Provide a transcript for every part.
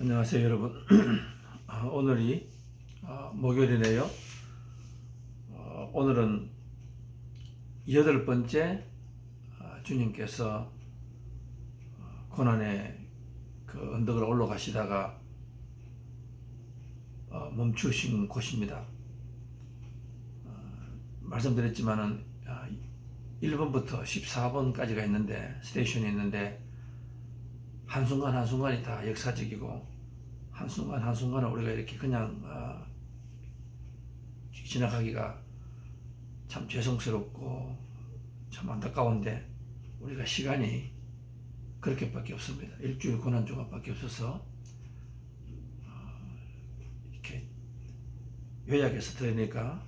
안녕하세요 여러분. 오늘이 목요일이네요. 오늘은 8번째 주님께서 고난의 그 언덕을 올라가시다가 멈추신 곳입니다. 말씀드렸지만은 1번부터 14번까지가 있는데, 스테이션이 있는데, 한순간 한순간이 다 역사적이고, 한순간 한순간을 우리가 이렇게 그냥 지나가기가 참 죄송스럽고 참 안타까운데, 우리가 시간이 그렇게밖에 없습니다. 일주일 고난 주간밖에 없어서 이렇게 요약해서 들으니까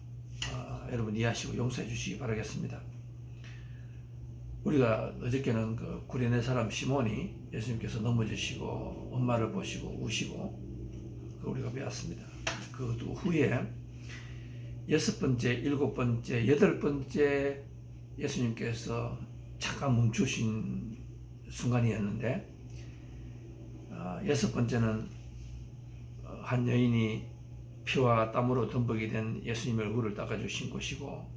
여러분 이해하시고 용서해 주시기 바라겠습니다. 우리가 어저께는 그 구레네 사람 시몬이 예수님께서 넘어지시고 엄마를 보시고 우시고 우리가 배웠습니다. 그 후에 6번째, 7번째, 8번째 예수님께서 잠깐 멈추신 순간이었는데, 6번째는 한 여인이 피와 땀으로 덤벅이 된 예수님의 얼굴을 닦아주신 곳이고,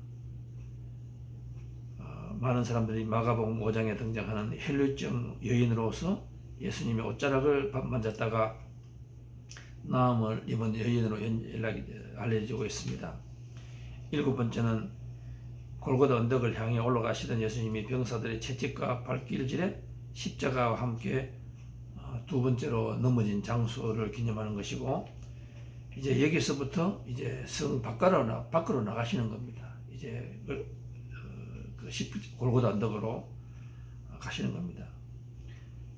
많은 사람들이 마가복음 5장에 등장하는 혈류증 여인으로서 예수님의 옷자락을 만졌다가 나음을 입은 여인으로 연락이 알려지고 있습니다. 7번째는 골고다 언덕을 향해 올라가시던 예수님이 병사들의 채찍과 발길질에 십자가와 함께 2번째로 넘어진 장소를 기념하는 것이고, 이제 여기서부터 이제 성 밖으로 나가시는 겁니다. 이제 골고다 언덕으로 가시는 겁니다.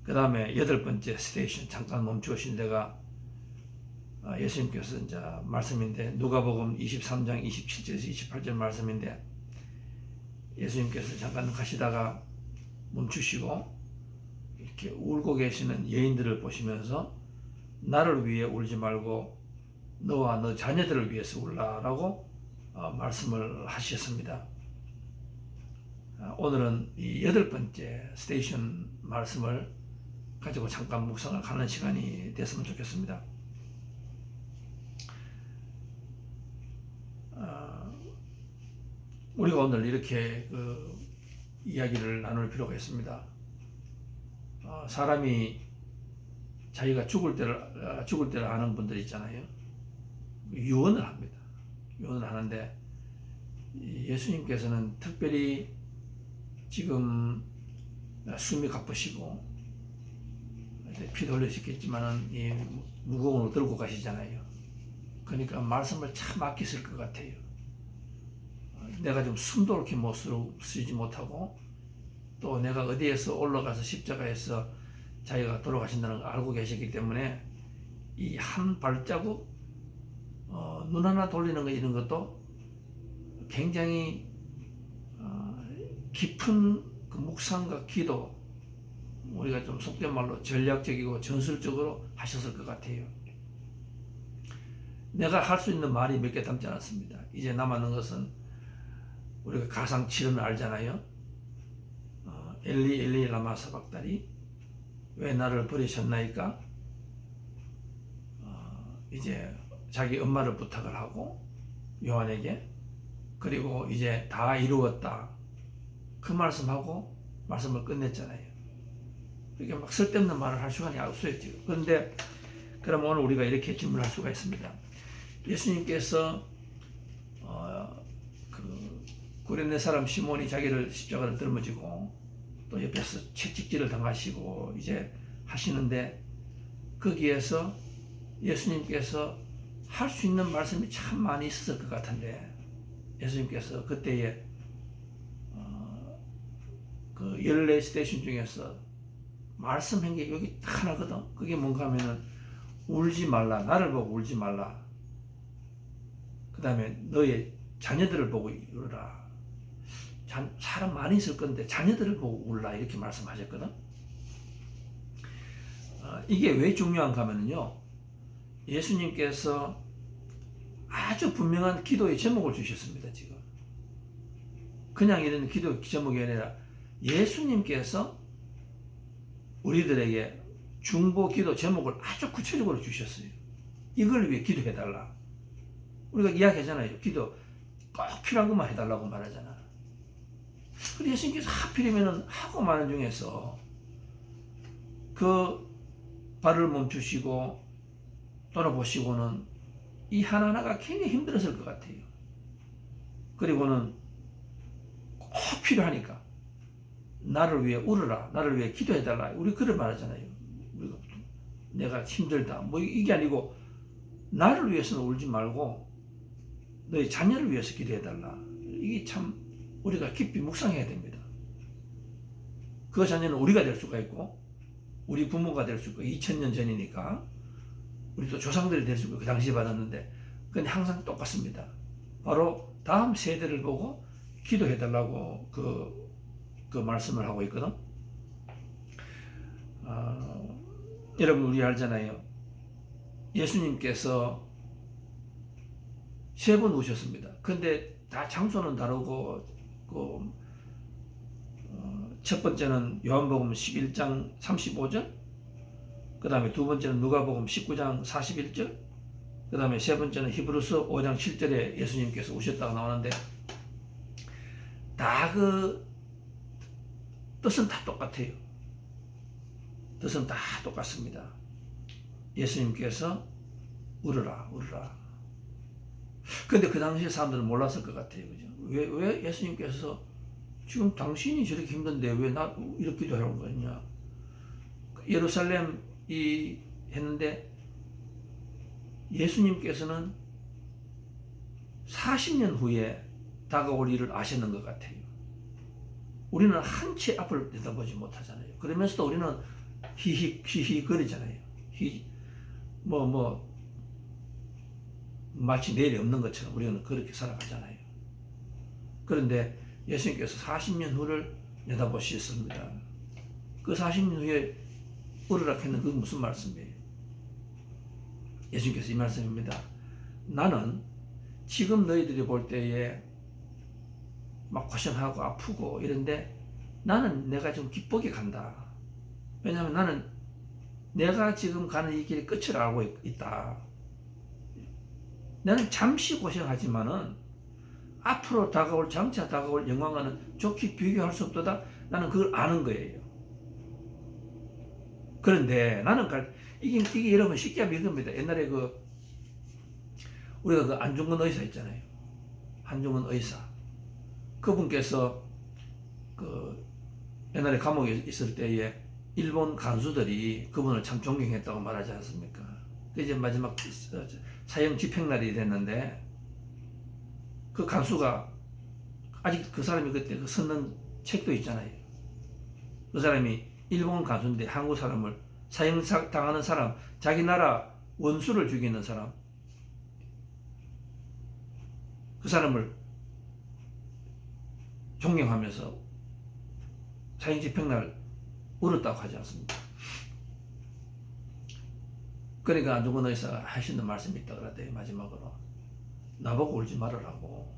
그 다음에 8번째 스테이션, 잠깐 멈추신 데가 예수님께서 이제 말씀인데, 누가복음 23장 27절에서 28절 말씀인데, 예수님께서 잠깐 가시다가 멈추시고 이렇게 울고 계시는 여인들을 보시면서 나를 위해 울지 말고 너와 너 자녀들을 위해서 울라라고 말씀을 하셨습니다. 오늘은 이 8번째 스테이션 말씀을 가지고 잠깐 묵상을 하는 시간이 됐으면 좋겠습니다. 우리가 오늘 이렇게 이야기를 나눌 필요가 있습니다. 사람이 자기가 죽을 때를 아는 분들 있잖아요. 유언을 합니다. 유언을 하는데, 예수님께서는 특별히 지금 숨이 가쁘시고 피도 흘리셨겠지만은 이 무거운 옷을 들고 가시잖아요. 그러니까 말씀을 참 아끼실 것 같아요. 내가 좀 숨도 이렇게 못 쉬지 못하고, 또 내가 어디에서 올라가서 십자가에서 자기가 돌아가신다는 걸 알고 계시기 때문에 이 한 발자국 눈 하나 돌리는 거, 이런 것도 굉장히 깊은 그 묵상과 기도, 우리가 좀 속된 말로 전략적이고 전술적으로 하셨을 것 같아요. 내가 할 수 있는 말이 몇 개 담지 않았습니다. 이제 남았는 것은 우리가 가상치료는 알잖아요. 엘리 엘리 라마 사박다리, 왜 나를 버리셨나이까? 이제 자기 엄마를 부탁을 하고 요한에게, 그리고 이제 다 이루었다, 그 말씀하고 말씀을 끝냈잖아요. 이렇게 막 쓸데없는 말을 할 시간이 없어요 지금. 그런데 그럼 오늘 우리가 이렇게 질문할 수가 있습니다. 예수님께서 그 구레네 사람 시몬이 자기를 십자가를 들머지고 또 옆에서 채찍질을 당하시고 이제 하시는데, 거기에서 예수님께서 할 수 있는 말씀이 참 많이 있었을 것 같은데, 예수님께서 그때에 그 14스테이션 중에서 말씀한 게 여기 하나거든. 그게 뭔가 하면은 울지 말라, 나를 보고 울지 말라, 그 다음에 너의 자녀들을 보고 울어라. 사람 많이 있을 건데 자녀들을 보고 울라, 이렇게 말씀하셨거든. 이게 왜 중요한가 하면요, 예수님께서 아주 분명한 기도의 제목을 주셨습니다. 지금 그냥 이런 기도 제목이 아니라 예수님께서 우리들에게 중보 기도 제목을 아주 구체적으로 주셨어요. 이걸 위해 기도해달라. 우리가 이야기하잖아요. 기도 꼭 필요한 것만 해달라고 말하잖아. 그런데 예수님께서 하필이면 하고 많은 중에서 그 발을 멈추시고 돌아보시고는 이 하나하나가 굉장히 힘들었을 것 같아요. 그리고는 꼭 필요하니까 나를 위해 울어라, 나를 위해 기도해달라. 우리 그걸 말하잖아요. 우리가 내가 힘들다 뭐 이게 아니고 나를 위해서는 울지 말고 너희 자녀를 위해서 기도해달라. 이게 참 우리가 깊이 묵상해야 됩니다. 그 자녀는 우리가 될 수가 있고 우리 부모가 될 수 있고 2000년 전이니까 우리도 조상들이 될 수 있고 그 당시에 받았는데 근데 항상 똑같습니다. 바로 다음 세대를 보고 기도해달라고 그 말씀을 하고 있거든. 여러분 우리 알잖아요. 예수님께서 3번 오셨습니다. 근데 다 장소는 다르고 첫 번째는 요한복음 11장 35절, 그 다음에 두 번째는 누가복음 19장 41절, 그 다음에 세 번째는 히브리서 5장 7절에 예수님께서 오셨다고 나오는데 다 그 뜻은 다 똑같아요. 뜻은 다 똑같습니다. 예수님께서 울어라, 울어라. 근데 그 당시에 사람들은 몰랐을 것 같아요. 그죠? 왜 예수님께서 지금 당신이 저렇게 힘든데 왜 나 이렇게 기도하라고 그러냐? 예루살렘이 했는데 예수님께서는 40년 후에 다가올 일을 아셨는 것 같아요. 우리는 한치 앞을 내다보지 못하잖아요. 그러면서도 우리는 히히 거리잖아요. 마치 내일이 없는 것처럼 우리는 그렇게 살아가잖아요. 그런데 예수님께서 40년 후를 내다보셨습니다. 그 40년 후에 울으라 했는 그게 무슨 말씀이에요? 예수님께서 이 말씀입니다. 나는 지금 너희들이 볼 때에 막 고생하고 아프고 이런데 나는 내가 좀 기쁘게 간다. 왜냐하면 나는 내가 지금 가는 이 길의 끝을 알고 있다. 나는 잠시 고생하지만은 앞으로 다가올 장차 다가올 영광과는 좋게 비교할 수 없도다. 나는 그걸 아는 거예요. 그런데 나는 이게 여러분 쉽게 하면 이겁니다. 옛날에 우리가 그 안중근 의사 있잖아요. 안중근 의사. 그분께서 옛날에 감옥에 있을 때에 일본 간수들이 그분을 참 존경했다고 말하지 않습니까? 이제 마지막 사형 집행날이 됐는데 그 간수가 아직 그 사람이 그때 썼는 책도 있잖아요. 그 사람이 일본 간수인데 한국 사람을 사형 당하는 사람, 자기 나라 원수를 죽이는 사람, 그 사람을 존경하면서 사형 집행날 울었다고 하지 않습니까? 그러니까 안중근 의사가 하시는 말씀이 있다 그러대요. 마지막으로 나보고 울지 말으라고.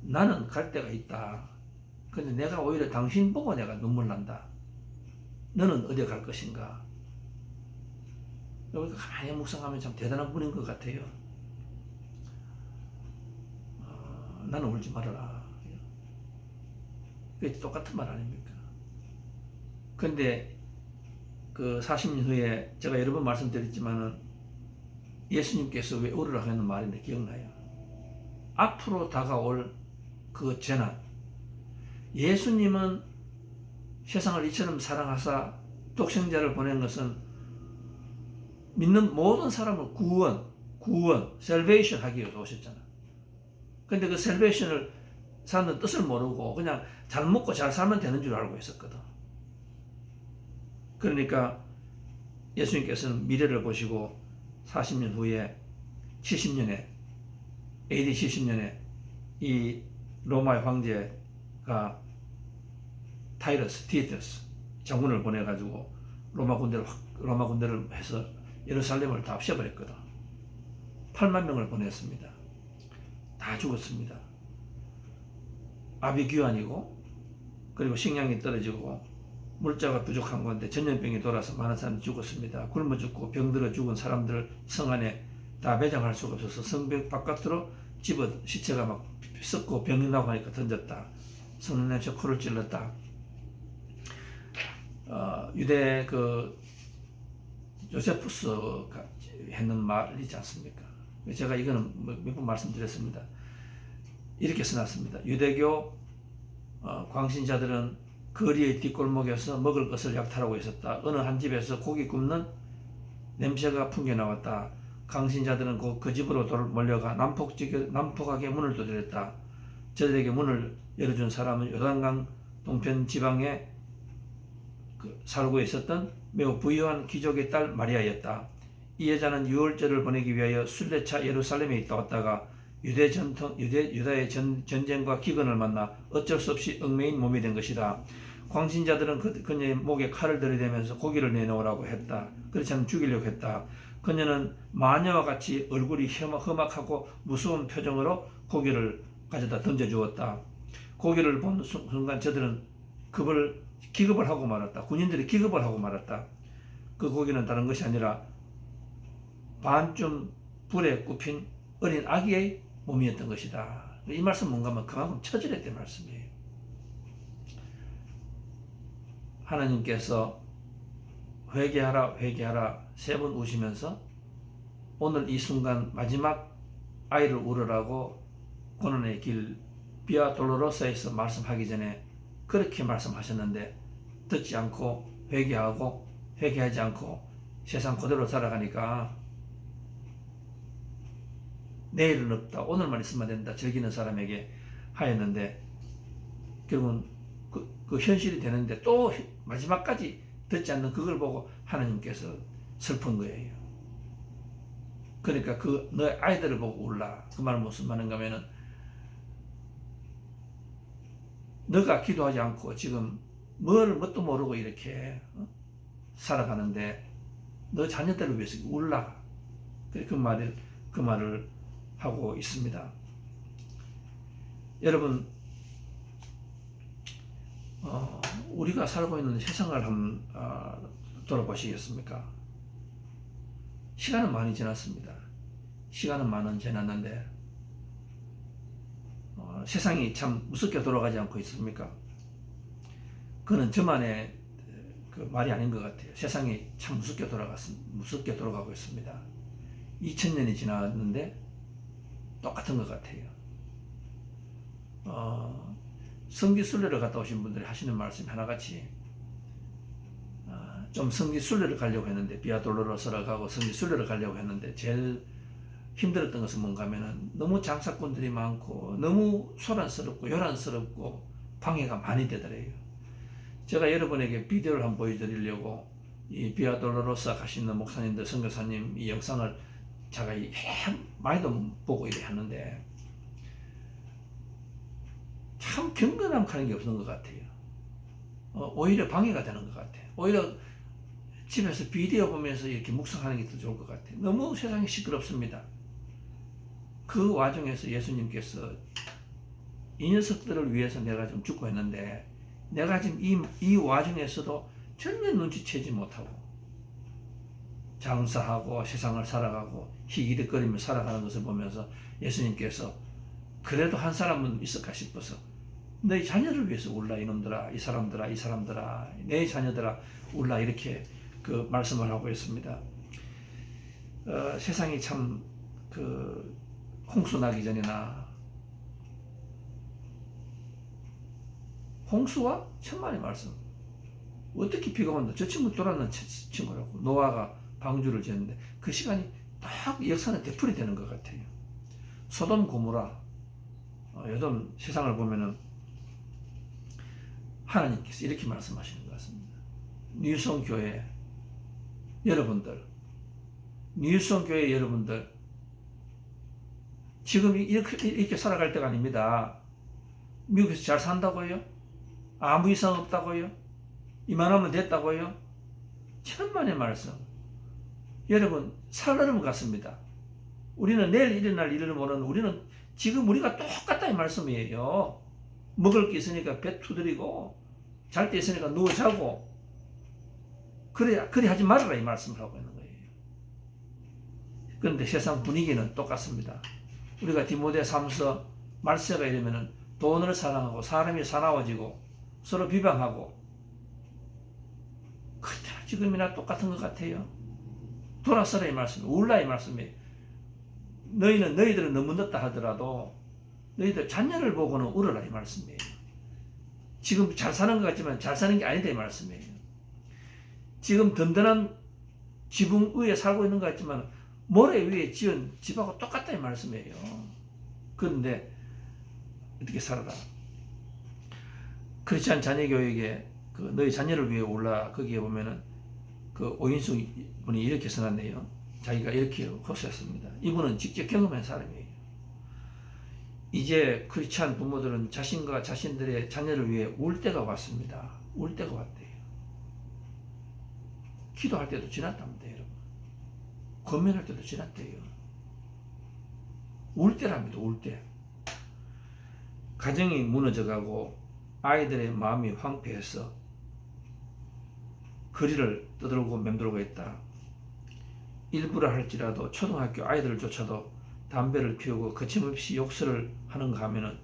나는 갈 데가 있다. 근데 내가 오히려 당신 보고 내가 눈물 난다. 너는 어디 갈 것인가? 여기가 가만히 묵상하면 참 대단한 분인 것 같아요. 나는 울지 말아라. 그게 똑같은 말 아닙니까? 근데 그 40년 후에 제가 여러 번 말씀드렸지만은 예수님께서 왜 울으라 하는 말인데 기억나요? 앞으로 다가올 그 재난. 예수님은 세상을 이처럼 사랑하사 독생자를 보낸 것은 믿는 모든 사람을 구원, salvation 하기 위해서 오셨잖아. 근데 그 salvation을 사는 뜻을 모르고 그냥 잘 먹고 잘 살면 되는 줄 알고 있었거든. 그러니까 예수님께서는 미래를 보시고 40년 후에 70년에 AD 70년에 이 로마의 황제가 티투스 장군을 보내가지고 로마 군대를 해서 예루살렘을 다 없애버렸거든. 8만 명을 보냈습니다. 다 죽었습니다. 압이 귀환이고 그리고 식량이 떨어지고 물자가 부족한 건데 전염병이 돌아서 많은 사람이 죽었습니다. 굶어 죽고 병들어 죽은 사람들 성 안에 다 매장할 수가 없어서 성벽 바깥으로 집어 시체가 막 썩고 병이 나고 하니까 던졌다. 썩는 냄새 코를 찔렀다. 유대 그 요세푸스가 했는 말이지 않습니까? 제가 이거는 몇 번 말씀드렸습니다. 이렇게 써놨습니다. 유대교 광신자들은 거리의 뒷골목에서 먹을 것을 약탈하고 있었다. 어느 한 집에서 고기 굽는 냄새가 풍겨나왔다. 강신자들은 그 집으로 몰려가 난폭하게 문을 두드렸다. 저들에게 문을 열어준 사람은 요단강 동편 지방에 살고 있었던 매우 부유한 귀족의 딸 마리아였다. 이 여자는 유월절을 보내기 위하여 순례차 예루살렘에 있다 왔다가 유다의 전쟁과 기근을 만나 어쩔 수 없이 얽매인 몸이 된 것이다. 광신자들은 그녀의 목에 칼을 들이대면서 고기를 내놓으라고 했다. 그렇지 않으면 죽이려고 했다. 그녀는 마녀와 같이 얼굴이 험악하고 무서운 표정으로 고기를 가져다 던져주었다. 고기를 본 순간 저들은 기겁을 하고 말았다. 군인들이 기겁을 하고 말았다. 그 고기는 다른 것이 아니라 반쯤 불에 굽힌 어린 아기의 몸이었던 것이다. 이 말씀 뭔가 하면 그만큼 처절했던 말씀이에요. 하나님께서 회개하라 회개하라 3번 우시면서 오늘 이 순간 마지막 아이를 울으라고 고난의 길 비아 돌로로사에서 말씀하기 전에 그렇게 말씀하셨는데 듣지 않고 회개하지 않고 세상 그대로 살아가니까 내일은 없다. 오늘만 있으면 된다. 즐기는 사람에게 하였는데 결국은 그 현실이 되는데 또 마지막까지 듣지 않는 그걸 보고 하나님께서 슬픈 거예요. 그러니까 너의 아이들을 보고 울라. 그 말은 무슨 말인가 하면은 너가 기도하지 않고 지금 뭣도 모르고 이렇게 살아가는데 너 자녀들을 위해서 울라. 그 말을 하고 있습니다. 여러분, 우리가 살고 있는 세상을 한번 돌아보시겠습니까? 시간은 많이 지났습니다. 시간은 많이 지났는데 세상이 참 무섭게 돌아가지 않고 있습니까? 그는 저만의 그 말이 아닌 것 같아요. 세상이 참 무섭게 돌아가고 있습니다. 2000년이 지났는데 똑같은 것 같아요. 성지순례를 갔다 오신 분들이 하시는 말씀이 하나같이 좀 성지순례를 가려고 했는데 비아돌로로서를 가고 성지순례를 가려고 했는데 제일 힘들었던 것은 뭔가 하면은 너무 장사꾼들이 많고 너무 소란스럽고 요란스럽고 방해가 많이 되더래요. 제가 여러분에게 비디오를 한번 보여드리려고 이 비아돌로로사 가시는 목사님들 선교사님 이 영상을 제가 많이도 보고 이래 하는데 참 경건함 하는 게 없는 것 같아요. 오히려 방해가 되는 것 같아요. 오히려 집에서 비디오 보면서 이렇게 묵상하는 게 더 좋을 것 같아요. 너무 세상이 시끄럽습니다. 그 와중에서 예수님께서 이 녀석들을 위해서 내가 좀 죽고 했는데 내가 지금 이 와중에서도 전혀 눈치채지 못하고 장사하고 세상을 살아가고 희기득거리며 살아가는 것을 보면서 예수님께서 그래도 한 사람은 있을까 싶어서 너희 자녀를 위해서 울라 이놈들아 이 사람들아 내 자녀들아 울라 이렇게 그 말씀을 하고 있습니다. 세상이 참 그 홍수 나기 전이나 홍수와 천만의 말씀 어떻게 비가 온다 저 친구 돌아는 친구라고 노아가 방주를 지었는데 그 시간이 딱 역사는 되풀이 되는 것 같아요. 소돔 고모라 요즘 세상을 보면은 하나님께서 이렇게 말씀하시는 것 같습니다. 뉴성 교회 여러분들 뉴성 교회 여러분들 지금 이렇게 살아갈 때가 아닙니다. 미국에서 잘 산다고요? 아무 이상 없다고요? 이만하면 됐다고요? 천만의 말씀. 여러분 살얼음 같습니다. 우리는 내일 일어날 일을 모르는 우리는 지금 우리가 똑같다 이 말씀이에요. 먹을 게 있으니까 배 두드리고 잘 때 있으니까 누워 자고 그래 하지 말아라 이 말씀을 하고 있는 거예요. 그런데 세상 분위기는 똑같습니다. 우리가 디모데후서 말세가 이러면은 돈을 사랑하고 사람이 사나워지고 서로 비방하고 그때나 지금이나 똑같은 것 같아요. 돌아서라 이 말씀이에요. 울라 이 말씀이에요. 너희들은 너무 늦다 하더라도 너희들 자녀를 보고는 울어라 이 말씀이에요. 지금 잘 사는 것 같지만 잘 사는 게 아니다 이 말씀이에요. 지금 든든한 지붕 위에 살고 있는 것 같지만 모래 위에 지은 집하고 똑같다 이 말씀이에요. 그런데 어떻게 살아라. 크리스찬 자녀교육에 그 너희 자녀를 위해 올라 거기에 보면은 그 오인수 분이 이렇게 써놨네요. 자기가 이렇게 호소했습니다. 이분은 직접 경험한 사람이에요. 이제 크리스찬 부모들은 자신과 자신들의 자녀를 위해 울 때가 왔습니다. 울 때가 왔대요. 기도할 때도 지났답니다, 여러분. 권면할 때도 지났대요. 울 때랍니다, 울 때. 가정이 무너져가고 아이들의 마음이 황폐해서 거리를 떠들고 맴돌고 있다. 일부라 할지라도 초등학교 아이들조차도 담배를 피우고 거침없이 욕설을 하는가 하면은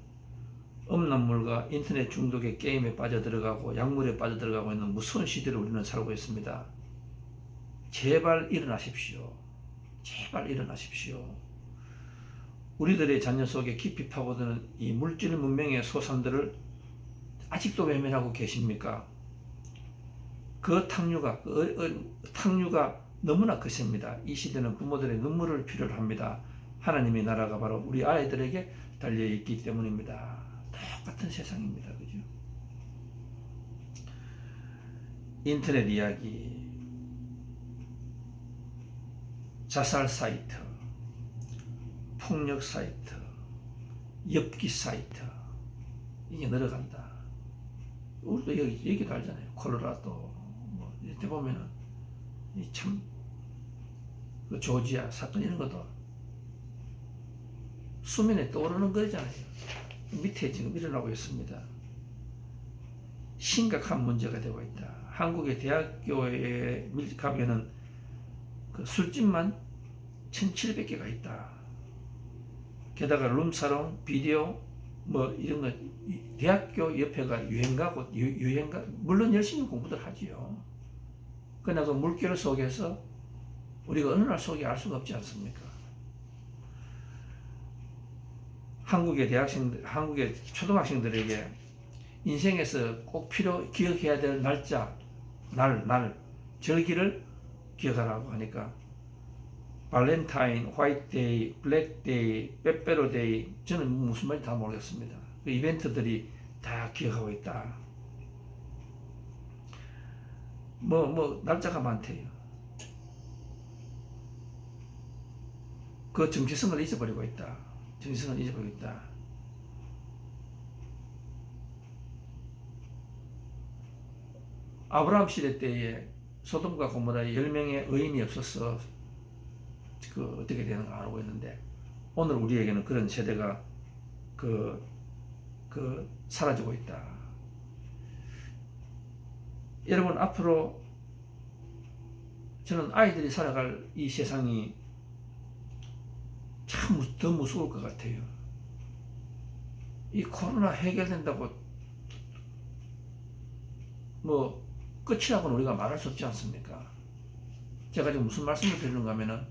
음란물과 인터넷 중독의 게임에 빠져들어가고 약물에 빠져들어가고 있는 무서운 시대를 우리는 살고 있습니다. 제발 일어나십시오. 제발 일어나십시오. 우리들의 자녀 속에 깊이 파고드는 이 물질 문명의 소산들을 아직도 외면하고 계십니까? 그 탕류가 너무나 거셉니다. 이 시대는 부모들의 눈물을 필요로 합니다. 하나님의 나라가 바로 우리 아이들에게 달려있기 때문입니다. 똑같은 세상입니다. 그죠? 인터넷 이야기, 자살 사이트, 폭력 사이트, 엽기 사이트, 이게 늘어간다. 우리도 여기 얘기도 하잖아요. 콜로라도, 뭐, 이때 보면은, 참, 그 조지아 사건 이런 것도 수면에 떠오르는 거잖아요. 밑에 지금 일어나고 있습니다. 심각한 문제가 되고 있다. 한국의 대학교에 가면은 그 술집만 1,700개가 있다. 게다가 룸사롱, 비디오, 뭐 이런 거 대학교 옆에가 유행가고 물론 열심히 공부들 하지요. 그러나 그 물결 속에서 우리가 어느 날 속에 알 수가 없지 않습니까? 한국의 초등학생들에게 인생에서 꼭 기억해야 될 날짜, 절기를 기억하라고 하니까 발렌타인, 화이트데이, 블랙데이, 빼빼로데이, 저는 무슨 말인지 다 모르겠습니다. 그 이벤트들이 다 기억하고 있다. 날짜가 많대요. 그 정체성을 잊어버리고 있다. 정체성을 잊어버리고 있다. 아브라함 시대 때에 소돔과 고모라에 10명의 의인이 없어서 어떻게 되는가 알고 있는데, 오늘 우리에게는 그런 세대가 사라지고 있다. 여러분, 앞으로 저는 아이들이 살아갈 이 세상이 참 더 무서울 것 같아요. 이 코로나 해결된다고 끝이라고는 우리가 말할 수 없지 않습니까? 제가 지금 무슨 말씀을 드리는가 하면은,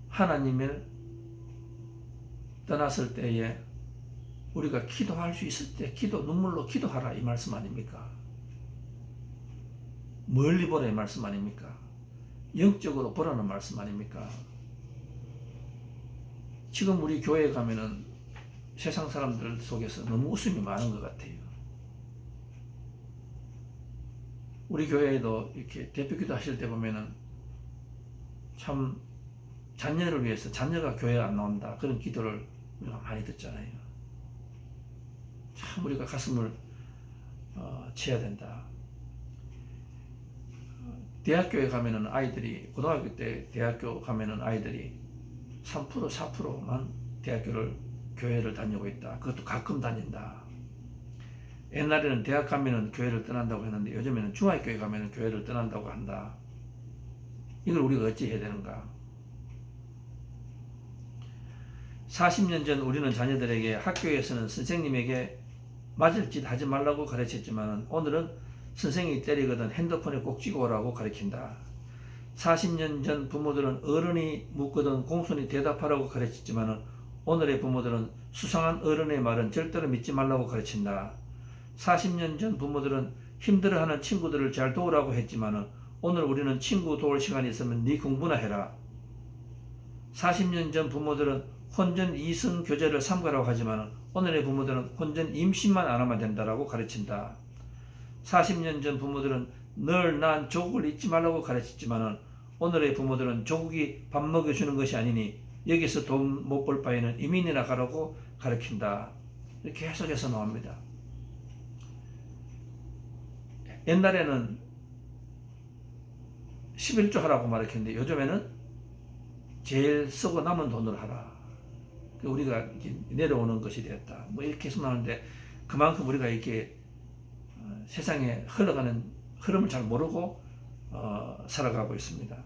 하나님을 떠났을 때에 우리가 기도할 수 있을 때 눈물로 기도하라 이 말씀 아닙니까? 멀리 보라 이 말씀 아닙니까? 영적으로 보라는 말씀 아닙니까? 지금 우리 교회에 가면은 세상 사람들 속에서 너무 웃음이 많은 것 같아요. 우리 교회에도 이렇게 대표기도 하실 때 보면은 참 자녀를 위해서, 자녀가 교회에 안 나온다 그런 기도를 우리가 많이 듣잖아요. 참 우리가 가슴을 치야 된다. 대학교에 가면은 아이들이, 고등학교 때 대학교 가면은 아이들이 3%, 4%만 교회를 다니고 있다. 그것도 가끔 다닌다. 옛날에는 대학 가면은 교회를 떠난다고 했는데 요즘에는 중학교에 가면은 교회를 떠난다고 한다. 이걸 우리가 어찌 해야 되는가? 40년 전 우리는 자녀들에게 학교에서는 선생님에게 맞을 짓 하지 말라고 가르쳤지만 오늘은 선생님이 때리거든 핸드폰에 꼭 찍어 오라고 가르친다. 40년 전 부모들은 어른이 묻거든 공손히 대답하라고 가르쳤지만 오늘의 부모들은 수상한 어른의 말은 절대로 믿지 말라고 가르친다. 40년 전 부모들은 힘들어하는 친구들을 잘 도우라고 했지만 오늘 우리는 친구 도울 시간이 있으면 네 공부나 해라. 40년 전 부모들은 혼전 이성 교제를 삼가라고 하지만 오늘의 부모들은 혼전 임신만 안 하면 된다라고 가르친다. 40년 전 부모들은 늘 난 조국을 잊지 말라고 가르쳤지만 오늘의 부모들은 조국이 밥 먹여주는 것이 아니니 여기서 돈 못 벌 바에는 이민이나 가라고 가르친다. 이렇게 해석해서 나옵니다. 옛날에는 11조 하라고 말했는데 요즘에는 제일 쓰고 남은 돈으로 하라. 우리가 이렇게 내려오는 것이 되었다. 뭐 이렇게 해서 나오는데 그만큼 우리가 이렇게 세상에 흘러가는 흐름을 잘 모르고 살아가고 있습니다.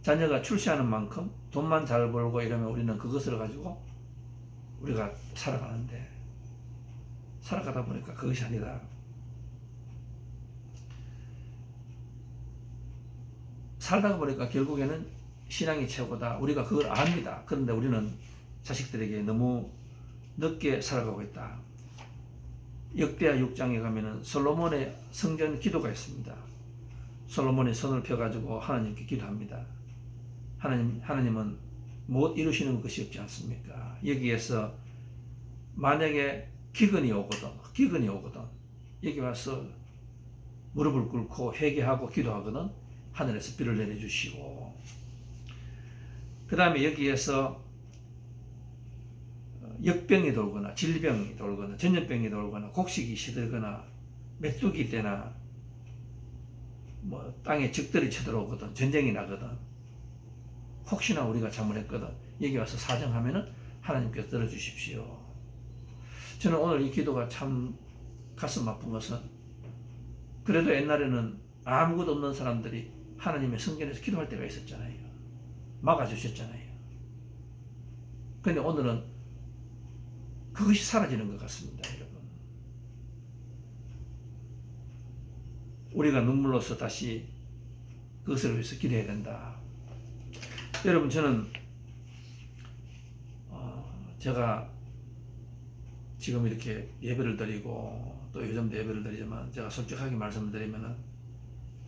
자녀가 출세하는 만큼 돈만 잘 벌고 이러면 우리는 그것을 가지고 우리가 살아가는데 살아가다 보니까 그것이 아니다. 살다가 보니까 결국에는 신앙이 최고다. 우리가 그걸 압니다. 그런데 우리는 자식들에게 너무 늦게 살아가고 있다. 역대하 6장에 가면은 솔로몬의 성전 기도가 있습니다. 솔로몬이 손을 펴가지고 하나님께 기도합니다. 하나님은 못 이루시는 것이 없지 않습니까? 여기에서 만약에 기근이 오거든 여기 와서 무릎을 꿇고 회개하고 기도하거든 하늘에서 비를 내려주시고 그 다음에 여기에서 역병이 돌거나 질병이 돌거나 전염병이 돌거나 곡식이 시들거나 메뚜기 때나 뭐 땅에 적들이 쳐들어오거든 전쟁이 나거든 혹시나 우리가 잘못했거든 여기 와서 사정하면은 하나님께서 들어주십시오. 저는 오늘 이 기도가 참 가슴 아픈 것은 그래도 옛날에는 아무것도 없는 사람들이 하나님의 성전에서 기도할 때가 있었잖아요. 막아주셨잖아요. 그런데 오늘은 그것이 사라지는 것 같습니다, 여러분. 우리가 눈물로서 다시 그것을 위해서 기도해야 된다. 여러분, 저는 제가 지금 이렇게 예배를 드리고 또 요즘도 예배를 드리지만 제가 솔직하게 말씀드리면은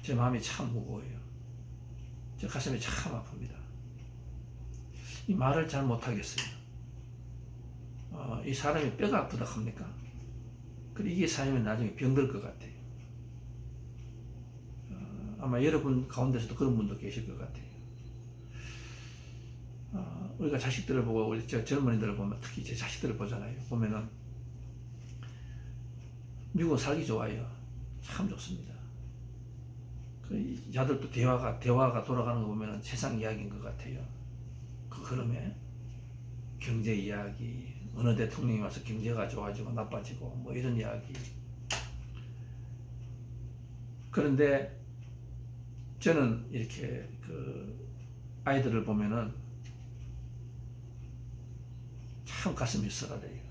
제 마음이 참 무거워요. 제 가슴이 참 아픕니다. 이 말을 잘 못하겠어요. 이 사람이 뼈가 아프다 합니까? 그리고 이게 쌓이면 나중에 병들 것 같아요. 아마 여러분 가운데서도 그런 분도 계실 것 같아요. 우리가 자식들을 보고 우리 젊은이들을 보면 특히 제 자식들을 보잖아요. 보면은 미국은 살기 좋아요. 참 좋습니다. 그 야들도 대화가 돌아가는 거 보면은 세상 이야기인 것 같아요. 그 흐름에 경제 이야기, 어느 대통령이 와서 경제가 좋아지고 나빠지고 뭐 이런 이야기. 그런데 저는 이렇게 그 아이들을 보면은 참 가슴이 쓰라려요.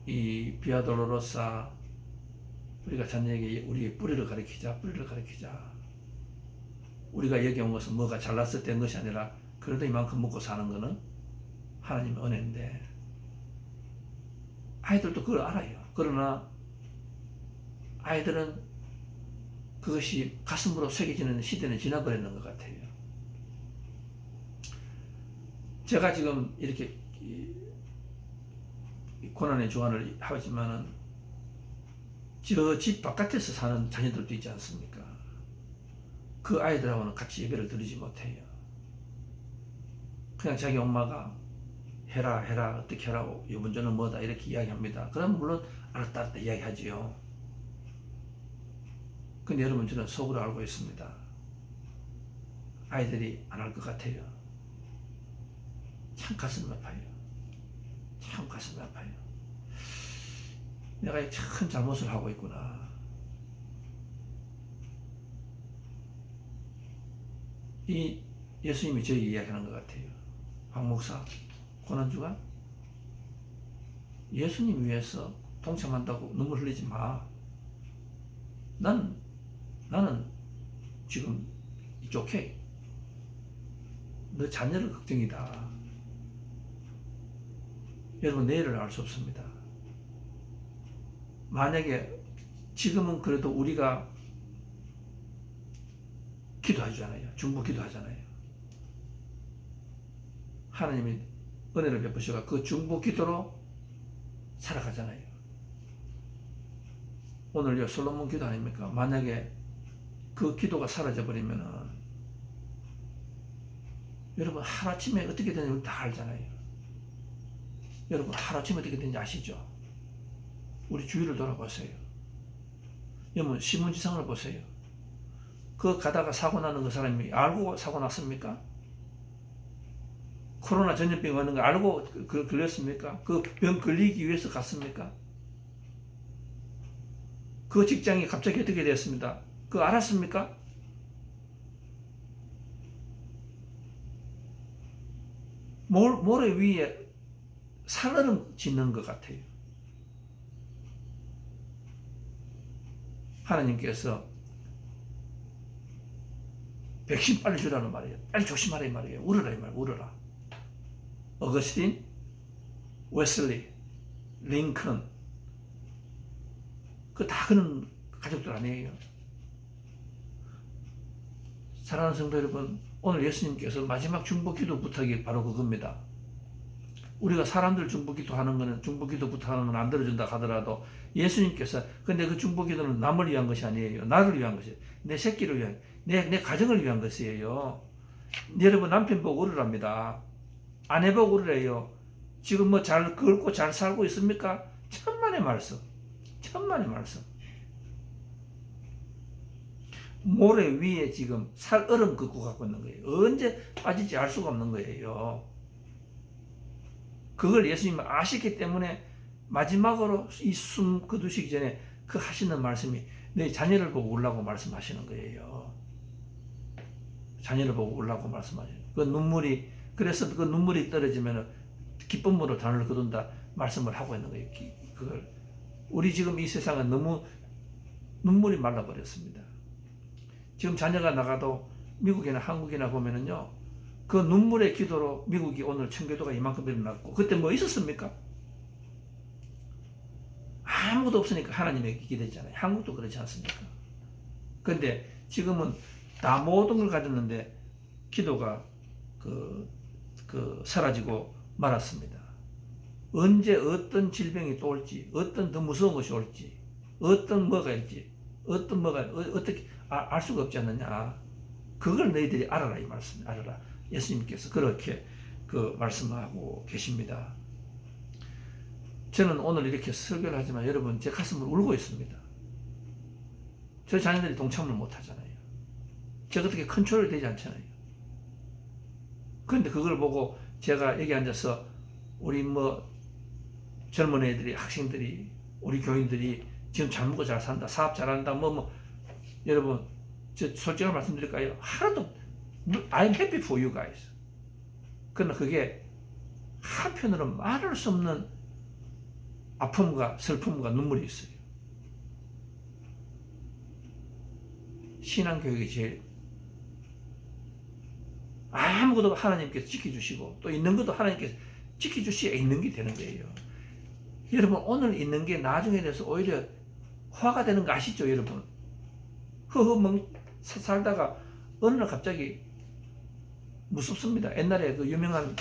이 비아 돌로로사 우리가 자녀에게 우리의 뿌리를 가리키자. 우리가 여기 온 것은 뭐가 잘났을 때 된 것이 아니라 그래도 이만큼 먹고 사는 것은 하나님의 은혜인데 아이들도 그걸 알아요. 그러나 아이들은 그것이 가슴으로 새겨지는 시대는 지나버렸는 것 같아요. 제가 지금 이렇게 고난의 주관을 하지만은 저 집 바깥에서 사는 자녀들도 있지 않습니까? 그 아이들하고는 같이 예배를 드리지 못해요. 그냥 자기 엄마가 해라 어떻게 하라고 이번저는 뭐다 이렇게 이야기합니다. 그럼 물론 알았다 이야기하지요. 근데 여러분 저는 속으로 알고 있습니다. 아이들이 안 할 것 같아요. 참 가슴이 아파요. 내가 큰 잘못을 하고 있구나. 이 예수님이 저에게 이야기하는 것 같아요. 박 목사, 고난주가 예수님 위해서 동참한다고 눈물 흘리지 마. 나는 지금 it's okay. 너 자녀를 걱정이다. 여러분, 내일을 알 수 없습니다. 만약에 지금은 그래도 우리가 기도하잖아요. 중보 기도하잖아요. 하나님이 은혜를 베푸셔서 그 중보 기도로 살아가잖아요. 오늘요, 솔로몬 기도 아닙니까? 만약에 그 기도가 사라져 버리면은 여러분, 하루아침에 어떻게 되는지 다 알잖아요. 여러분, 하루아침에 어떻게 되는지 아시죠? 우리 주위를 돌아보세요. 여러분, 신문지상을 보세요. 그 가다가 사고 나는 그 사람이 알고 사고 났습니까? 코로나 전염병 오는 거 알고 걸렸습니까? 그 병 걸리기 위해서 갔습니까? 그 직장이 갑자기 어떻게 되었습니다? 그거 알았습니까? 모래 위에 살얼음 짓는 것 같아요. 하나님께서 백신 빨리 주라는 말이에요. 빨리 조심하라 이 말이에요. 울어라 이 말이에요. 울어라. 어거스틴, 웨슬리, 링컨, 그 다 그런 가족들 아니에요. 사랑하는 성도 여러분, 오늘 예수님께서 마지막 중보 기도 부탁이 바로 그겁니다. 우리가 사람들 중보 기도하는 거는, 중보 기도 부탁하는 건 안 들어준다 하더라도 예수님께서, 근데 그 중보 기도는 남을 위한 것이 아니에요. 나를 위한 것이에요. 내 새끼를 위한, 내 가정을 위한 것이에요. 여러분, 남편 보고 울으랍니다. 아내 보고 울으래요. 지금 뭐 잘 긁고 잘 살고 있습니까? 천만의 말씀. 천만의 말씀. 모래 위에 지금 살얼음 긋고 갖고 있는 거예요. 언제 빠질지 알 수가 없는 거예요. 그걸 예수님이 아시기 때문에 마지막으로 이 숨 거두시기 전에 그 하시는 말씀이 내 자녀를 보고 울라고 말씀하시는 거예요. 자녀를 보고 울라고 말씀하시는 거예요. 그 눈물이, 그래서 그 눈물이 떨어지면 기쁨으로 단을 거둔다 말씀을 하고 있는 거예요. 그걸. 우리 지금 이 세상은 너무 눈물이 말라버렸습니다. 지금 자녀가 나가도 미국이나 한국이나 보면은요, 그 눈물의 기도로 미국이 오늘 청교도가 이만큼 일어났고, 그때 뭐 있었습니까? 아무것도 없으니까 하나님에게 기대잖아요. 한국도 그렇지 않습니까? 근데 지금은 다 모든 걸 가졌는데 기도가 사라지고 말았습니다. 언제 어떤 질병이 또 올지, 어떤 더 무서운 것이 올지, 어떤 뭐가 있지, 어떻게 알 수가 없지 않느냐. 그걸 너희들이 알아라 이 말씀. 알아라. 예수님께서 그렇게 말씀하고 계십니다. 저는 오늘 이렇게 설교를 하지만 여러분, 제 가슴을 울고 있습니다. 저희 자녀들이 동참을 못 하잖아요. 제가 어떻게 컨트롤이 되지 않잖아요. 그런데 그걸 보고 제가 여기 앉아서 우리 젊은 애들이, 학생들이, 우리 교인들이 지금 잘 먹고 잘 산다, 사업 잘한다, 여러분, 저 솔직하게 말씀드릴까요? 하나도 I'm happy for you guys. 그러나 그게 한편으로 말할 수 없는 아픔과 슬픔과 눈물이 있어요. 신앙교육이 제일 아무것도 하나님께서 지켜주시고 또 있는 것도 하나님께서 지켜주셔야 있는 게 되는 거예요. 여러분, 오늘 있는 게 나중에 돼서 오히려 화가 되는 거 아시죠, 여러분? 살다가 어느 날 갑자기 무섭습니다. 옛날에 그 유명한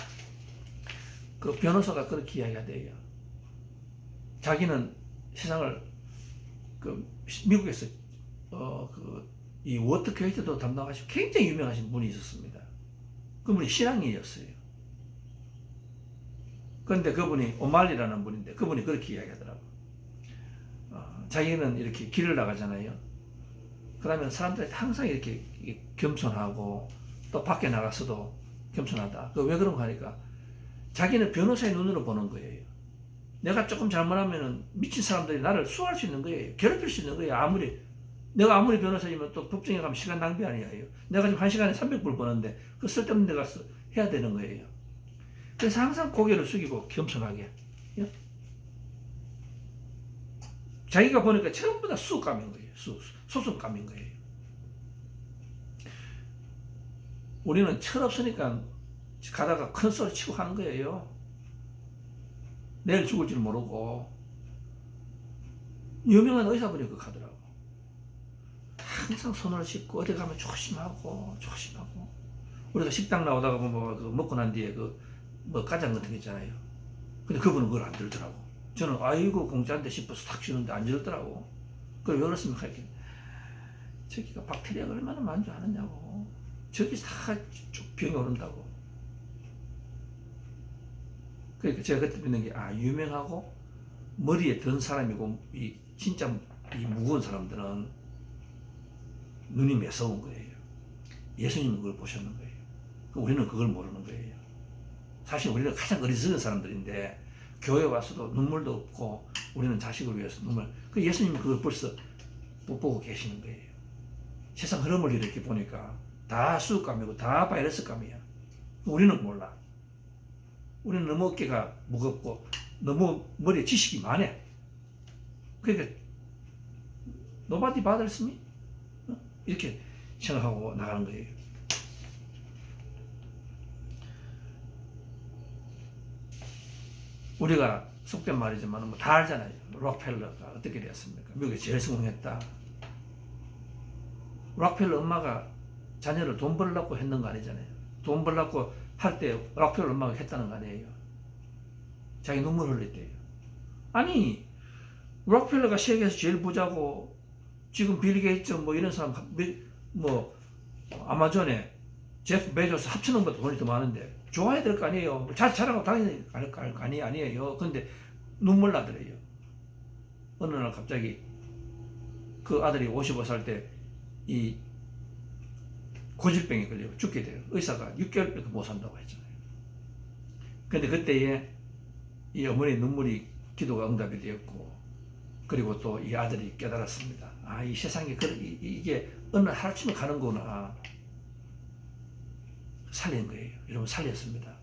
그 변호사가 그렇게 이야기하대요. 자기는 세상을 미국에서 이 워터게이트도 담당하시고 굉장히 유명하신 분이 있었습니다. 그분이 신앙인이었어요. 그런데 그분이 오말리라는 분인데 그분이 그렇게 이야기하더라고요. 자기는 이렇게 길을 나가잖아요. 그러면 사람들이 항상 이렇게 겸손하고 또 밖에 나가서도 겸손하다. 왜 그런가 하니까 자기는 변호사의 눈으로 보는 거예요. 내가 조금 잘못하면은 미친 사람들이 나를 수할 수 있는 거예요. 괴롭힐 수 있는 거예요. 내가 아무리 변호사이면 또 법정에 가면 시간 낭비 아니에요. 내가 지금 1시간에 300불 버는데 그 쓸데없는 데 가서 해야 되는 거예요. 그래서 항상 고개를 숙이고 겸손하게. 예? 자기가 보니까 전부 다 수감인 거예요. 소송감인 거예요. 우리는 철없으니까 가다가 큰 소리 치고 하는 거예요. 내일 죽을 줄 모르고. 유명한 의사분이 그렇게 하더라고. 항상 손을 씻고 어디 가면 조심하고. 우리가 식당 나오다가 먹고 난 뒤에 가장 같은 게 있잖아요. 근데 그분은 그걸 안 들더라고. 저는 아이고 공짜인데 싶어서 탁 주는데 안 들더라고. 그걸 왜 그렇습니까? 이렇게. 저기가 박테리아가 얼마나 만주하느냐고. 저기 다 병이 오른다고. 그러니까 제가 그때 믿는 게, 유명하고 머리에 든 사람이고, 진짜 이 무거운 사람들은 눈이 매서운 거예요. 예수님은 그걸 보셨는 거예요. 우리는 그걸 모르는 거예요. 사실 우리는 가장 어리석은 사람들인데, 교회 와서도 눈물도 없고, 우리는 자식을 위해서 예수님은 그걸 벌써 못 보고 계시는 거예요. 세상 흐름을 이렇게 보니까 다 수감이고 다 바이러스감이야. 우리는 몰라. 우리는 너무 어깨가 무겁고 너무 머리에 지식이 많아. 그러니까 nobody bothers me? 이렇게 생각하고 나가는 거예요. 우리가 속된 말이지만 다 알잖아요. 록펠러가 어떻게 되었습니까? 미국에 제일 성공했다. 록펠러 엄마가 자녀를 돈 벌려고 했는 거 아니잖아요. 돈 벌려고 할 때 록펠러 엄마가 했다는 거 아니에요. 자기 눈물 흘릴 때요. 아니, 록펠러가 세계에서 제일 부자고, 지금 빌 게이츠 이런 사람, 아마존에 제프 베조스 합치는 것보다 돈이 더 많은데, 좋아야 될 거 아니에요. 자랑하고 당연히 아니에요. 근데 눈물 나더래요. 어느 날 갑자기 그 아들이 55살 때 이 고질병에 걸려 죽게 돼요. 의사가 6개월밖에 못 산다고 했잖아요. 근데 그때에 이 어머니의 눈물이 기도가 응답이 되었고, 그리고 또 이 아들이 깨달았습니다. 이 세상에 이게 어느 하루쯤에 가는 거구나. 살린 거예요. 여러분, 살렸습니다.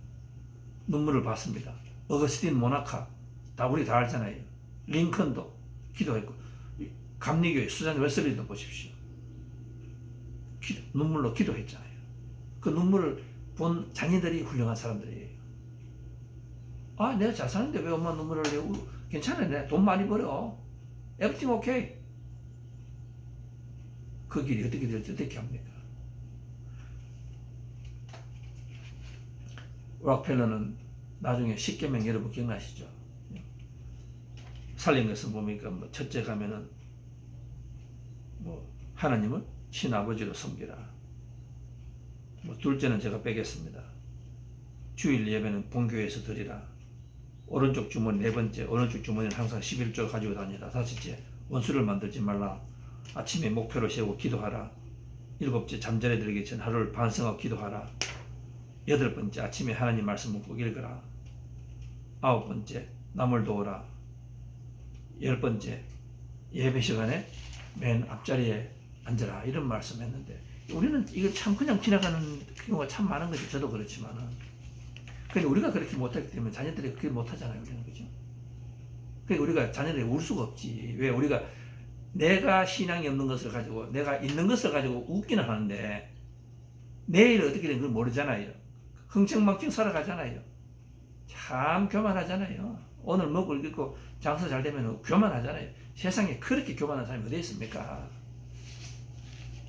눈물을 봤습니다. 어거스틴 모나카, 우리 다 알잖아요. 링컨도 기도했고, 감리교회 수잔 웨슬리도 보십시오. 눈물로 기도했잖아요. 그 눈물을 본 자녀들이 훌륭한 사람들이에요. 내가 잘 사는데 왜 엄마 눈물을 흘려? 괜찮아, 내가 돈 많이 벌어. Everything okay. 그 길이 어떻게 될지 어떻게 합니까? 록펠러는 나중에 십계명 여러분 기억나시죠? 살린 것은 뭡니까? 첫째 가면은 하나님을 친아버지로 섬기라. 둘째는 제가 빼겠습니다. 주일 예배는 본교회에서 드리라. 오른쪽 주머니, 네 번째, 오른쪽 주머니는 항상 11조 가지고 다니라. 다섯째, 원수를 만들지 말라. 아침에 목표로 세우고 기도하라. 일곱째, 잠자리에 들기 전 하루를 반성하고 기도하라. 여덟 번째, 아침에 하나님 말씀을 꼭 읽어라. 아홉 번째, 남을 도우라. 열 번째, 예배 시간에 맨 앞자리에 앉아라. 이런 말씀 했는데, 우리는 이거 참 그냥 지나가는 경우가 참 많은 거죠. 저도 그렇지만은. 근데 우리가 그렇게 못하기 때문에 자녀들이 그렇게 못하잖아요. 우리는. 그죠? 그러니까 우리가 자녀들이 울 수가 없지. 왜? 우리가 내가 신앙이 없는 것을 가지고, 내가 있는 것을 가지고 웃기는 하는데, 내일 어떻게 되는 걸 모르잖아요. 흥청망청 살아가잖아요. 참 교만하잖아요. 오늘 먹고 읽고 장사 잘 되면 교만하잖아요. 세상에 그렇게 교만한 사람이 어디 있습니까?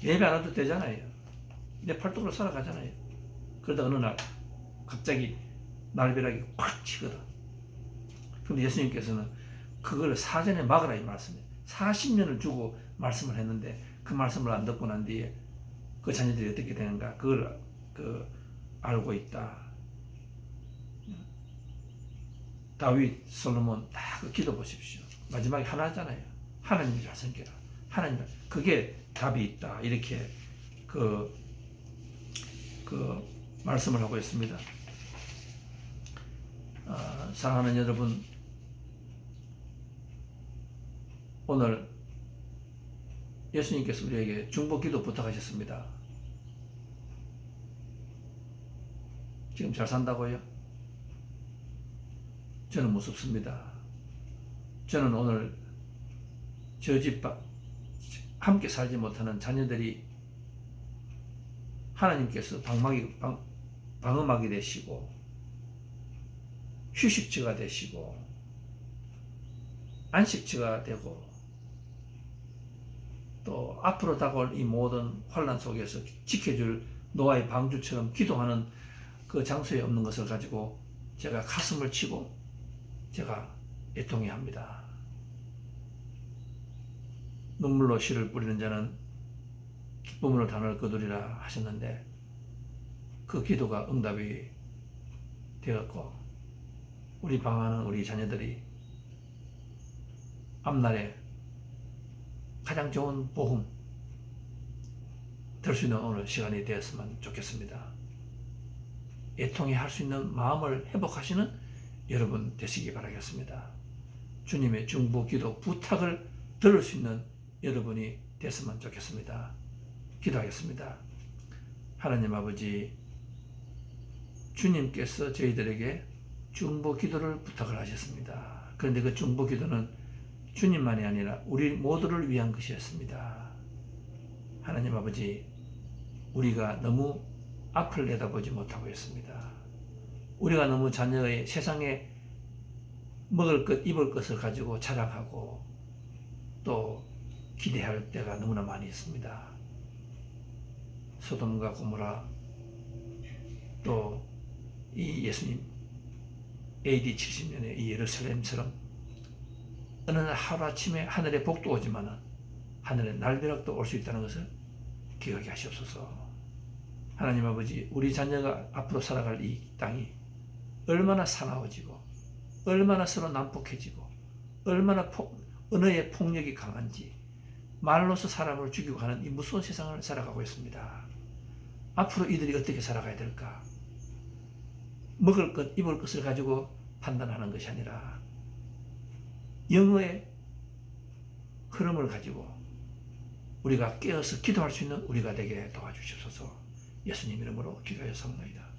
예배 안 해도 되잖아요. 내 팔뚝으로 살아가잖아요. 그러다 어느 날 갑자기 날벼락이 팍 치거든. 근데 예수님께서는 그걸 사전에 막으라 이 말씀이에요. 40년을 주고 말씀을 했는데 그 말씀을 안 듣고 난 뒤에 그 자녀들이 어떻게 되는가 그걸 알고 있다. 다윗, 솔로몬 다 그 기도 보십시오. 마지막에 하나 하잖아요. 하나님을 잘 섬겨라. 하나님, 그게 답이 있다. 이렇게 그 말씀을 하고 있습니다. 사랑하는 여러분, 오늘 예수님께서 우리에게 중보기도 부탁하셨습니다. 지금 잘 산다고요? 저는 무섭습니다. 저는 오늘 저 집 함께 살지 못하는 자녀들이 하나님께서 방어막이 되시고 휴식처가 되시고 안식처가 되고 또 앞으로 다가올 이 모든 환난 속에서 지켜줄 노아의 방주처럼 기도하는 그 장소에 없는 것을 가지고 제가 가슴을 치고 제가 애통해합니다. 눈물로 씨를 뿌리는 자는 기쁨으로 단을 거두리라 하셨는데 그 기도가 응답이 되었고 우리 방황하는 우리 자녀들이 앞날에 가장 좋은 복음 될 수 있는 오늘 시간이 되었으면 좋겠습니다. 애통해 할 수 있는 마음을 회복하시는 여러분 되시기 바라겠습니다. 주님의 중보 기도 부탁을 들을 수 있는 여러분이 됐으면 좋겠습니다. 기도하겠습니다. 하나님 아버지, 주님께서 저희들에게 중보 기도를 부탁을 하셨습니다. 그런데 그 중보 기도는 주님만이 아니라 우리 모두를 위한 것이었습니다. 하나님 아버지, 우리가 너무 앞을 내다보지 못하고 있습니다. 우리가 너무 자녀의 세상에 먹을 것, 입을 것을 가지고 자랑하고 또 기대할 때가 너무나 많이 있습니다. 소돔과 고모라 또 이 예수님 AD 70년의 이 예루살렘처럼 어느 날 하루아침에 하늘에 복도 오지만은 하늘에 날벼락도 올 수 있다는 것을 기억하게 하시옵소서. 하나님 아버지, 우리 자녀가 앞으로 살아갈 이 땅이 얼마나 사나워지고 얼마나 서로 난폭해지고 얼마나 언어의 폭력이 강한지 말로서 사람을 죽이고 하는 이 무서운 세상을 살아가고 있습니다. 앞으로 이들이 어떻게 살아가야 될까? 먹을 것, 입을 것을 가지고 판단하는 것이 아니라 영어의 흐름을 가지고 우리가 깨어서 기도할 수 있는 우리가 되게 도와주시옵소서. 예수님 이름으로 기도하였사옵나이다.